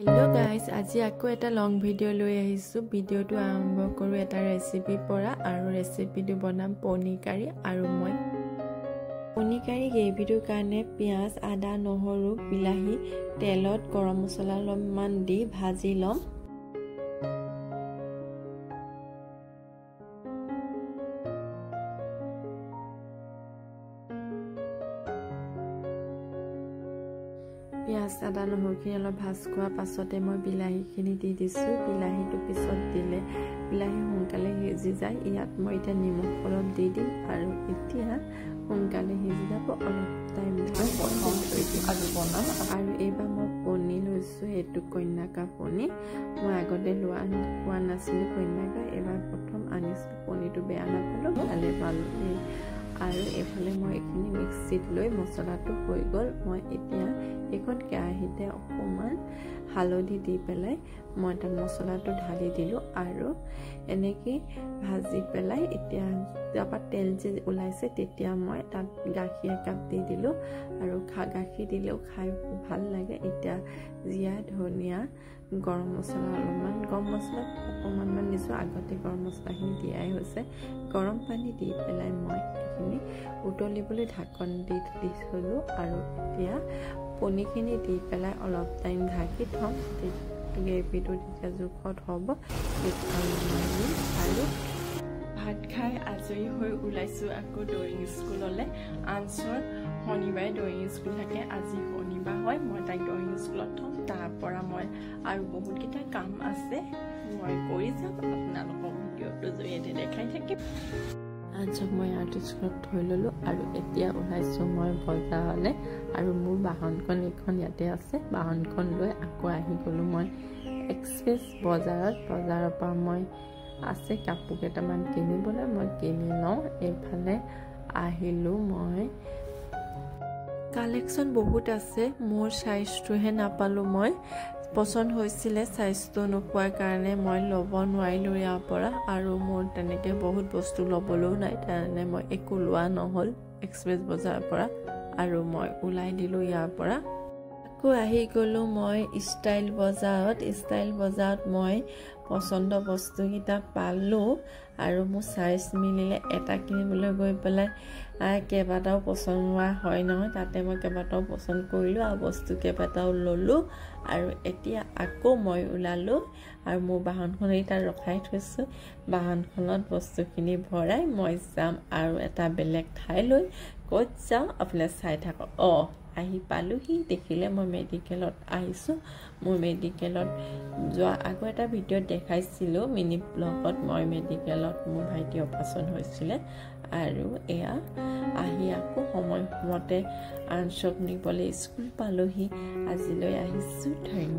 Hello guys, আজি আকৌ এটা লং ভিডিও লৈ আহিছো। ভিডিওটো আৰম্ভ কৰো এটা ৰেচিপি পৰা আৰু ৰেচিপিটো বনাম পনীৰ কাৰী আৰু মই পনীৰ কাৰী গ্ৰেভিটোৰ কাৰণে পিয়াজ, আদা, নহৰু, বিলাহী তেলত গৰম মছলা অলপমান দি ভাজি লম। পিয়াজ আদা নহৰুখিনি অলপ ভাজ কৰা পাছতে মই বিলাহীখিনি দি দিছোঁ। বিলাহীটো পিছত দিলে বিলাহী সোনকালে সিজি যায়। ইয়াত মই এতিয়া নিমখ অলপ দি দিম আৰু এতিয়া সোনকালে সিজি যাব। অলপ টাইম আৰু বনাম। আৰু এইবাৰ মই পনীৰ লৈছোঁ, এইটো কন্যাকা পনীৰ। মই আগতে লোৱা নাছিলোঁ কন্যাকা, এইবাৰ প্ৰথম আনিছোঁ। পনীৰটো বেয়া নাপালোঁ, ভালে পালোঁ। আৰু এইফালে মই এইখিনি মিক্সিত লৈ মছলাটো হৈ গ'ল। মই এতিয়া এখন কেৰাহীতে অকণমান হালধি দি পেলাই মই তাত মছলাটো ঢালি দিলোঁ আৰু এনেকৈ ভাজি পেলাই এতিয়া তাৰপৰা তেল যে ওলাইছে তেতিয়া মই তাত গাখীৰ একাপ দি দিলোঁ আৰু গাখীৰ দিলেও খাই ভাল লাগে। এতিয়া জিৰা, ধনিয়া, গৰম মছলা অলপমান, গৰম মছলা অকণমান দিছোঁ। আগতে গৰম মছলাখিনি দিয়াই হৈছে। গৰম পানী দি পেলাই মই এইখিনি উতলিবলৈ ঢাকন দি থলোঁ আৰু এতিয়া পনীৰখিনি দি পেলাই অলপ টাইম ঢাকি থ'ম। গ্ৰেভিটো তেতিয়া জোখত হ'ব। আৰু ভাত খাই আজৰি হৈ ওলাইছোঁ আকৌ ড্ৰয়িং স্কুললৈ। আনছৰ শনিবাৰে ড্ৰয়িং স্কুল থাকে, আজি শনিবাৰ হয়। মই তাইক ড্ৰয়িং স্কুলত থ'ম। তাৰপৰা মই আৰু বহুতকেইটা কাম আছে, মই কৰি যাম। আপোনালোকক ভিডিঅ'টোৰ জৰিয়তে দেখাই থাকিম। আনছক মই স্কুলত থৈ ল'লোঁ আৰু এতিয়া ওলাইছোঁ মই বজাৰলৈ। আৰু মোৰ বাহনখন এইখন ইয়াতে আছে। বাহনখন লৈ আকৌ আহি গ'লোঁ মই এক্সপ্ৰেছ বজাৰত। বজাৰৰ পৰা মই আছে কাপোৰ কেইটামান কিনিবলৈ, মই কিনি লওঁ। এইফালে আহিলোঁ মই। কালেকশ্যন বহুত আছে, মোৰ চাইজটোহে নাপালোঁ। মই পচন্দ হৈছিলে, চাইজটো নোপোৱাৰ কাৰণে মই ল'ব নোৱাৰিলোঁ ইয়াৰ পৰা। আৰু মোৰ তেনেকৈ বহুত বস্তু ল'বলৈও নাই, তেনেকৈ মই একো লোৱা নহ'ল এক্সপ্ৰেছ বজাৰৰ পৰা। আৰু মই ওলাই দিলোঁ ইয়াৰ পৰা। আকৌ আহি গ'লোঁ মই ষ্টাইল বজাৰত। ষ্টাইল বজাৰত মই পচন্দ বস্তুকেইটা পালোঁ আৰু মোৰ চাইজ মিলিলে। এটা কিনিবলৈ গৈ পেলাই কেইবাটাও পচন্দ হোৱা হয় নহয়, তাতে মই কেইবাটাও পচন্দ কৰিলোঁ আৰু বস্তু কেইবাটাও ল'লোঁ। আৰু এতিয়া আকৌ মই ওলালোঁ আৰু মোৰ বাহনখন এতিয়া ৰখাই থৈছোঁ। বাহনখনত বস্তুখিনি ভৰাই মই যাম আৰু এটা বেলেগ ঠাইলৈ। ক'ত যাওঁ আপোনালোকে চাই থাকক। আহি পালোঁহি, দেখিলে মই মেডিকেলত আহিছোঁ। মোৰ মেডিকেলত যোৱা আকৌ এটা ভিডিঅ'ত দেখাইছিলোঁ মিনি ব্লগত। মই মেডিকেলত মোৰ ভাইটি অপাৰেশ্যন হৈছিলে আৰু এয়া আহি আকৌ সময়মতে আনছক নিবলৈ স্কুল পালোঁহি। আজিলৈ আহিছোঁ, ধন্যবাদ।